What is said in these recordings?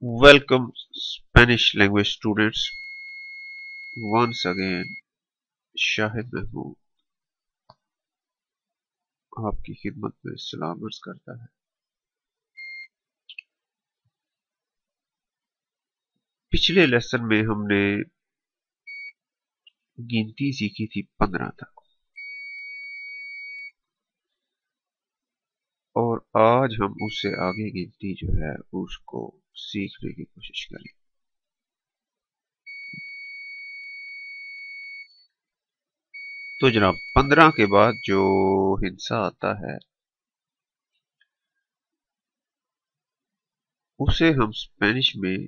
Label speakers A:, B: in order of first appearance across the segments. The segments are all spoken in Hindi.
A: Welcome, Spanish language students. Once again, Shahid Mahmood आपकी खिदमत में सलाम अर्ज करता है। पिछले लेसन में हमने गिनती सीखी थी 15 तक, और आज हम उससे आगे गिनती जो है उसको सीखने की कोशिश करें। तो जनाब 15 के बाद जो हिस्सा आता है उसे हम स्पेनिश में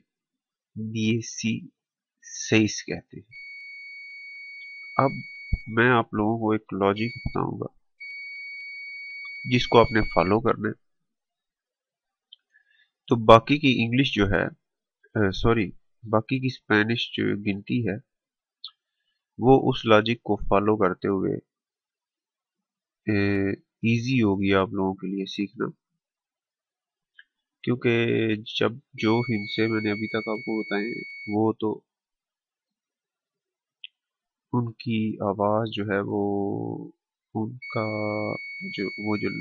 A: 16 कहते हैं। अब मैं आप लोगों को एक लॉजिक बताऊंगा जिसको आपने फॉलो करना है। तो बाकी की इंग्लिश जो है बाकी की स्पेनिश जो गिनती है वो उस लॉजिक को फॉलो करते हुए इजी होगी आप लोगों के लिए सीखना, क्योंकि जब जो हिंसे मैंने अभी तक आपको बताए वो तो उनकी आवाज जो है उनका जो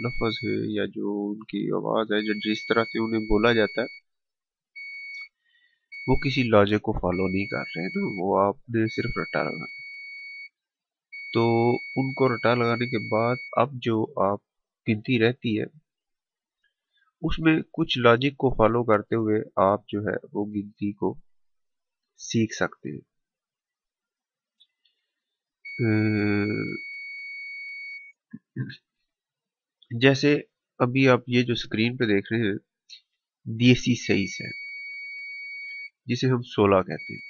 A: लफ्ज है या जो उनकी आवाज है, जो जिस तरह से उन्हें बोला जाता है वो किसी लॉजिक को फॉलो नहीं कर रहे हैं ना, वो आपने सिर्फ रटा लगा। तो उनको रटा लगाने के बाद अब जो आप गिनती रहती है उसमें कुछ लॉजिक को फॉलो करते हुए आप जो है वो गिनती को सीख सकते हैं। जैसे अभी आप ये जो स्क्रीन पे देख रहे हैं देसी सही है, जिसे हम 16 कहते हैं।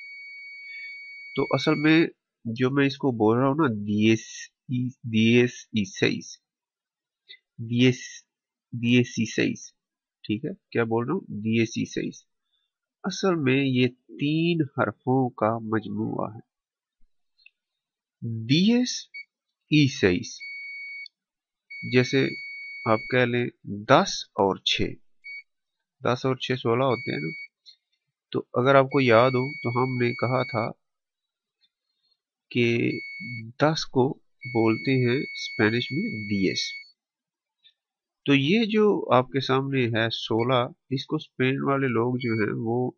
A: तो असल में जो मैं इसको बोल रहा हूँ ना दिएस ईसाइस दिएस दिएस ईसाइस, ठीक है, क्या बोल रहा हूँ, दिएस ईसाइस। असल में ये 3 हरफों का मजमुआ है। दिएस ईसाइस, जैसे आप कह लें 10 और 6, 10 और 6 16 होते हैं ना। तो अगर आपको याद हो तो हमने कहा था कि 10 को बोलते हैं स्पेनिश में दिएस। तो ये जो आपके सामने है 16, इसको स्पेन वाले लोग जो हैं वो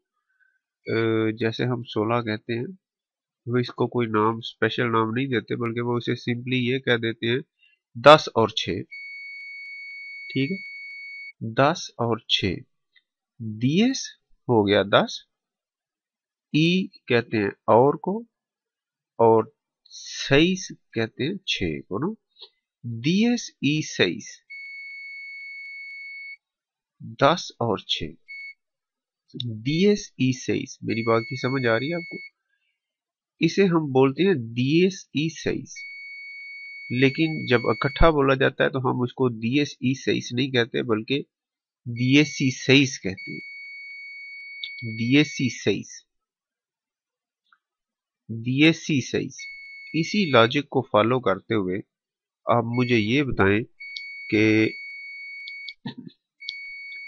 A: जैसे हम 16 कहते हैं वो इसको कोई नाम स्पेशल नाम नहीं देते, बल्कि वो इसे सिंपली ये कह देते हैं 10 और 6, ठीक है, 10 और 6। दिएस हो गया 10, ई कहते हैं और 6 कहते हैं 6 को ना। दिएस ई 6, 10 और 6, दिएस ई 6। मेरी बात की समझ आ रही है आपको? इसे हम बोलते हैं दिएस ई 6, लेकिन जब इकट्ठा बोला जाता है तो हम उसको दिएस ई 6 नहीं कहते, बल्कि दिएसी 6 कहते हैं। दिएसी 6, दिएसी 6। इसी लॉजिक को फॉलो करते हुए आप मुझे ये बताएं कि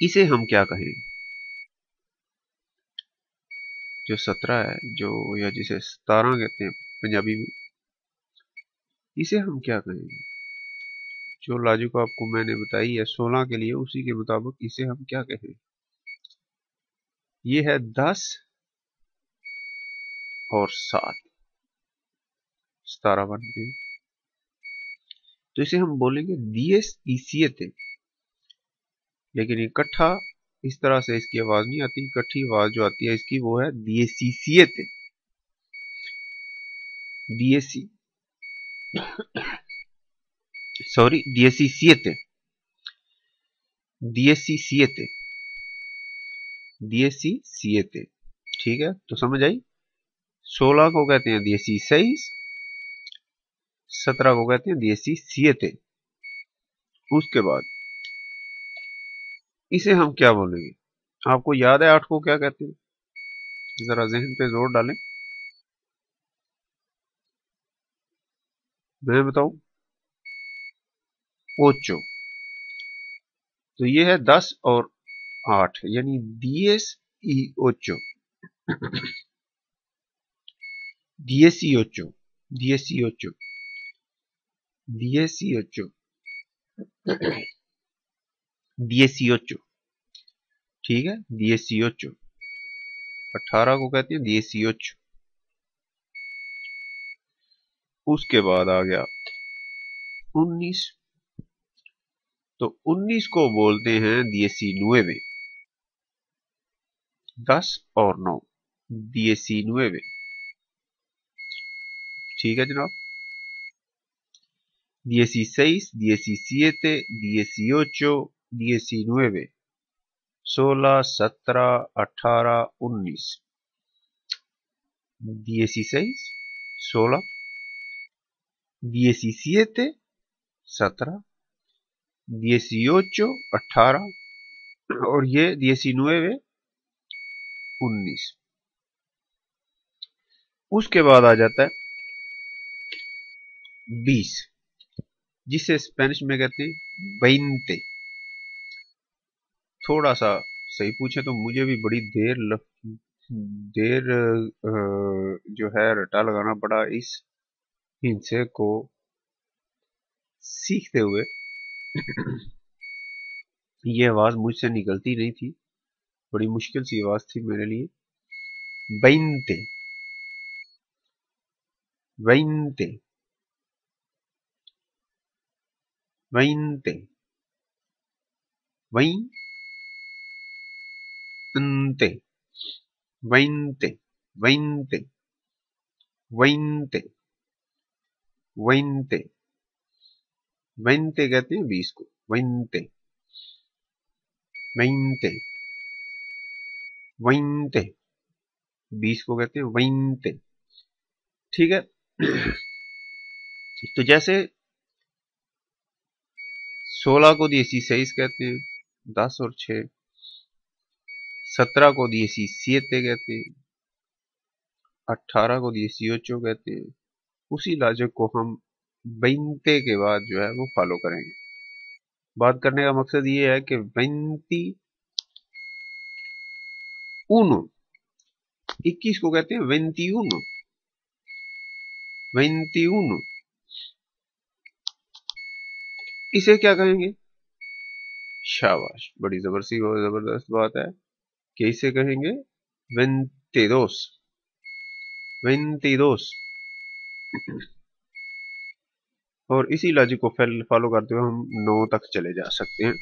A: इसे हम क्या कहें। जो 17 है, जो या जिसे 17 कहते हैं पंजाबी में, इसे हम क्या कहेंगे। जो लॉजिक आपको मैंने बताई है 16 के लिए, उसी के मुताबिक इसे हम क्या कहें। ये है 10 और 7, 17 बनते हैं। तो इसे हम बोलेंगे दिएस ईसीएते, लेकिन इकट्ठा इस तरह से इसकी आवाज नहीं आती। इकट्ठी आवाज जो आती है इसकी वो है दिएसीसीएते, दिएसी सॉरी दिएसीसीएते, दिएसीसीएते, दिएसीसीएते। ठीक है, तो समझ आई। 16 को कहते हैं दिएसी 6, 17 को कहते हैं दिएसी सिएते। उसके बाद इसे हम क्या बोलेंगे। आपको याद है 8 को क्या कहते हैं? जरा जहन पे जोर डालें, मैं बताऊं। ओचो। तो ये है 10 और 8, यानी 10 18, 18, 18, 18, 18, ठीक है, 18, 18 को कहते हैं 18। उसके बाद आ गया 19, तो 19 को बोलते हैं 19, 10 और 9, 19, ठीक है जनाब। 16, 17, 18, 19, 16, 17, 18, 19, 16, 16, 17, 17, 18, 18 और ये 19, 19। उसके बाद आ जाता है 20, जिसे स्पेनिश में कहते हैं 20। थोड़ा सा सही पूछे तो मुझे भी बड़ी देर जो है रटा लगाना पड़ा इस हिंसे को सीखते हुए। ये आवाज मुझसे निकलती नहीं थी, बड़ी मुश्किल सी आवाज थी मेरे लिए। 20, 20, 20, 20, 20, 20, 20, 20, 20 कहते हैं 20 को, 20, 20, 20, 20 को कहते हैं 20, ठीक है। तो जैसे 16 को 16 कहते हैं, 10 और 6, 17 को 17 कहते हैं, 18 को 18 कहते हैं। उसी लॉजिक को हम 20 के बाद जो है वो फॉलो करेंगे। बात करने का मकसद ये है कि 21 को कहते हैं 21, 21, इसे क्या कहेंगे? शाबाश, बड़ी जबरदस्त बात है कि इसे कहेंगे 22, 22। और इसी लॉजिक को फॉलो करते हुए हम 9 तक चले जा सकते हैं।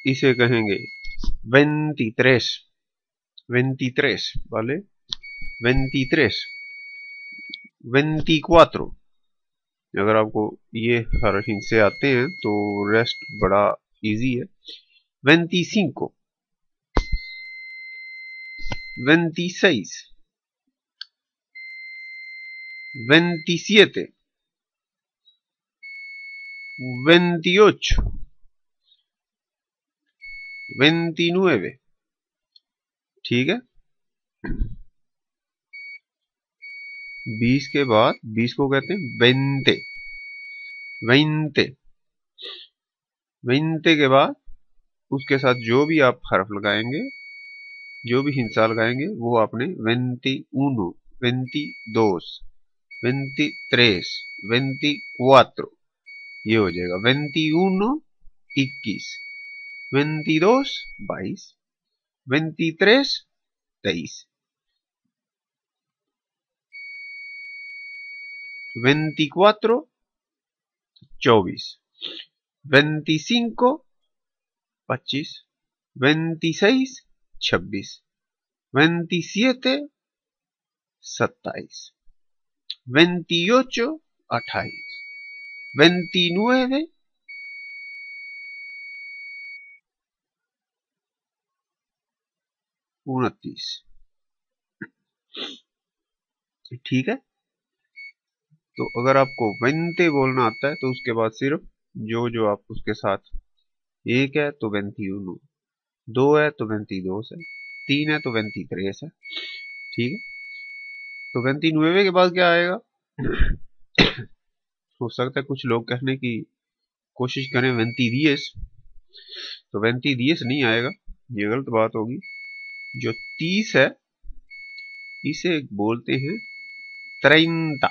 A: इसे कहेंगे 23, 23 वाले, 23, 24। अगर आपको ये हर हिंसे आते हैं तो रेस्ट बड़ा इजी है। 25, 26, 27, 28, 29, ठीक है। 20 के बाद 20 को कहते हैं 20, 20, 20 के बाद उसके साथ जो भी आप हर्फ लगाएंगे, जो भी हिंसा लगाएंगे, वो आपने 21, 22, 23, 24 ये हो जाएगा। 21, 21, 22, 22, 23, 23, 24, 24, 25, 25, 26, 26, 27, 27, 28, 28, 29, 29, ठीक है। तो अगर आपको 20 बोलना आता है तो उसके बाद सिर्फ जो आप उसके साथ, 1 है तो 21, 2 है तो 22 है, 3 है तो 23 है, ठीक है। तो 29 के बाद क्या आएगा? हो सकता है कुछ लोग कहने की कोशिश करें 22, तो 22 नहीं आएगा, ये गलत बात होगी। जो 30 है इसे बोलते हैं 30।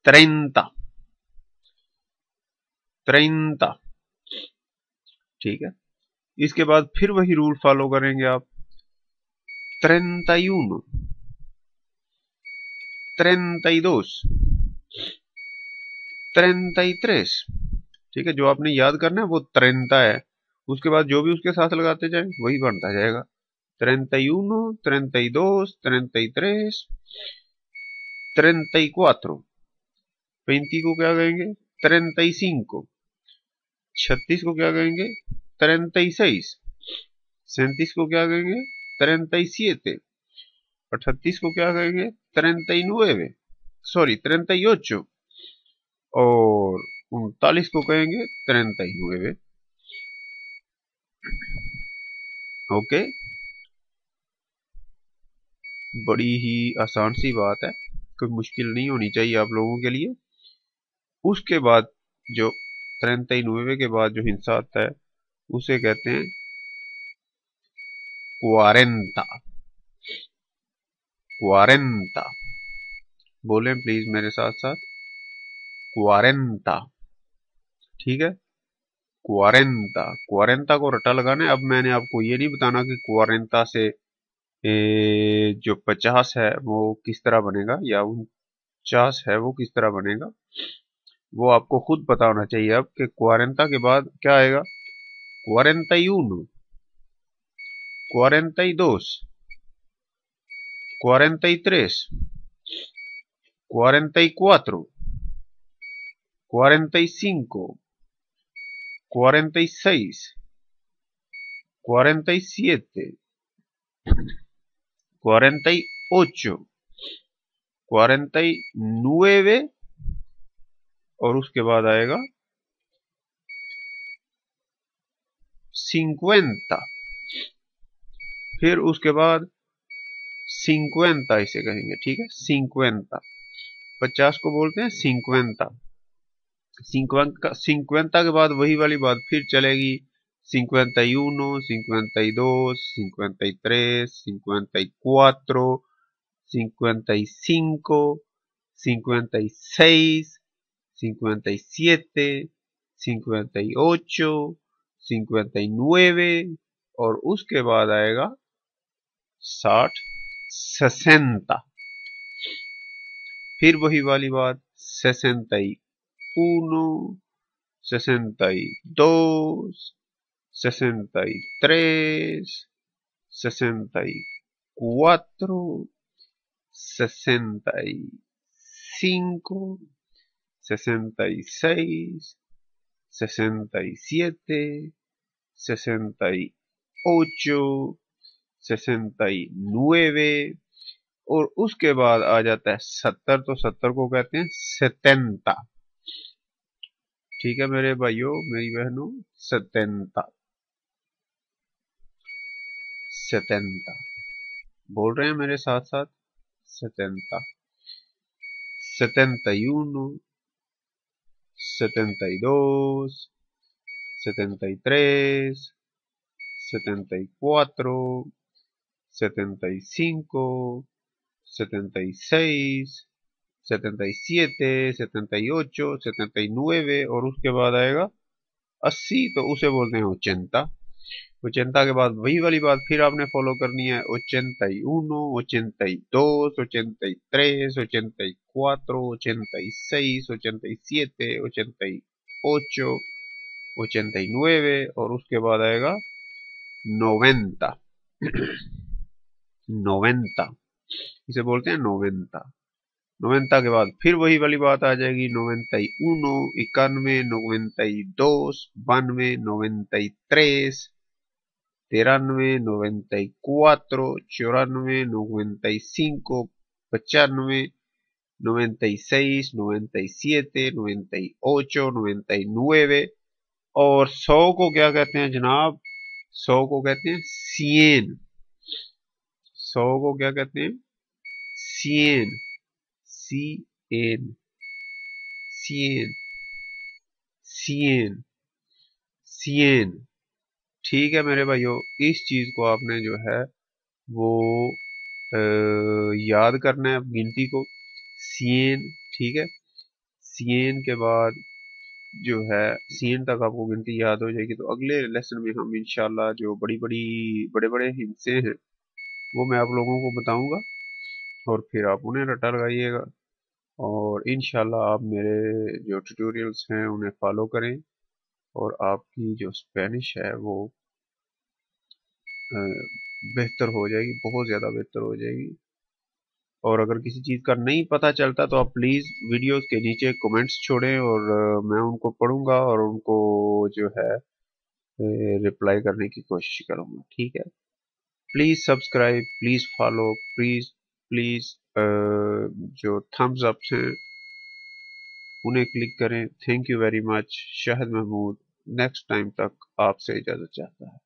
A: 30 30। ठीक है, इसके बाद फिर वही रूल फॉलो करेंगे आप। 31, 32, 33। ठीक है, जो आपने याद करना है वो 30 है, उसके बाद जो भी उसके साथ लगाते जाए वही बनता जाएगा। 31, 32, 33, 34। 35 को क्या कहेंगे? 35। 36 को क्या कहेंगे? 36। 37 को क्या कहेंगे? 37। 38 को क्या कहेंगे? 39। सॉरी 38। और 39 को कहेंगे 39। ओके, बड़ी ही आसान सी बात है, कोई मुश्किल नहीं होनी चाहिए आप लोगों के लिए। उसके बाद जो 39 के बाद जो हिस्सा आता है उसे कहते हैं 40। 40। बोलें प्लीज मेरे साथ साथ, 40। ठीक है, 40। 40 को रट्टा लगाना है। अब मैंने आपको ये नहीं बताना कि 40 से जो 50 है वो किस तरह बनेगा, या 49 है वो किस तरह बनेगा, वो आपको खुद पता होना चाहिए अब कि 40 के बाद क्या आएगा। 41, 42, 43, 44, 45, 46, 47, 48, 49 और उसके बाद आएगा 50। फिर उसके बाद 50 इसे कहेंगे। ठीक है, 50। 50 को बोलते हैं 50। 50 के बाद वही वाली बात फिर चलेगी। 51, 52, 53, 54, 55, 56, 57, 58, 59 और उसके बाद आएगा 60, 60। फिर वही वाली बात 61, 62, 63, 64, 65, 66, 67, 68, 69 और उसके बाद आ जाता है 70। तो 70 को कहते हैं 70। ठीक है मेरे भाइयों मेरी बहनों, 70। 70 बोल रहे हैं मेरे साथ साथ, 70। 71, 72, 73, 74, 75, 76, 77, 78, 79 और उसके बाद आएगा 80। तो उसे बोलते हैं 80। 80 के बाद वही वाली बात फिर आपने फॉलो करनी है। 81, 82, 83, 84, 86, 87, 88, 89 और उसके बाद आएगा 90। 90 इसे बोलते हैं 90। 90 के बाद फिर वही वाली बात आ जाएगी। 91, 91, 92, 92, 93, 93, 94, 94, 95, 95, 96, 97, 98, 99 और 100 को क्या कहते हैं जनाब? 100 को कहते हैं 100। 100 को क्या कहते हैं? 100। CN, 100, 100, 100। ठीक है मेरे भाइयों, इस चीज को आपने जो है वो याद करना है गिनती को। सीएन, ठीक है, सीएन के बाद जो है सीएन तक आपको गिनती याद हो जाएगी, तो अगले लेसन में हम इंशाल्लाह जो बड़े बड़े हिस्से हैं वो मैं आप लोगों को बताऊंगा, और फिर आप उन्हें रटा लगाइएगा। और इंशाल्लाह आप मेरे जो ट्यूटोरियल्स हैं उन्हें फॉलो करें, और आपकी जो स्पेनिश है वो अ, बेहतर हो जाएगी, बहुत ज़्यादा बेहतर हो जाएगी। और अगर किसी चीज़ का नहीं पता चलता तो आप प्लीज़ वीडियोस के नीचे कमेंट्स छोड़ें, और मैं उनको पढ़ूंगा और उनको जो है रिप्लाई करने की कोशिश करूंगा, ठीक है। Please subscribe, please follow, please please जो थम्स अप हैं उन्हें क्लिक करें। Thank you very much. Shahid Mahmood next time तक आपसे इजाज़त चाहता है।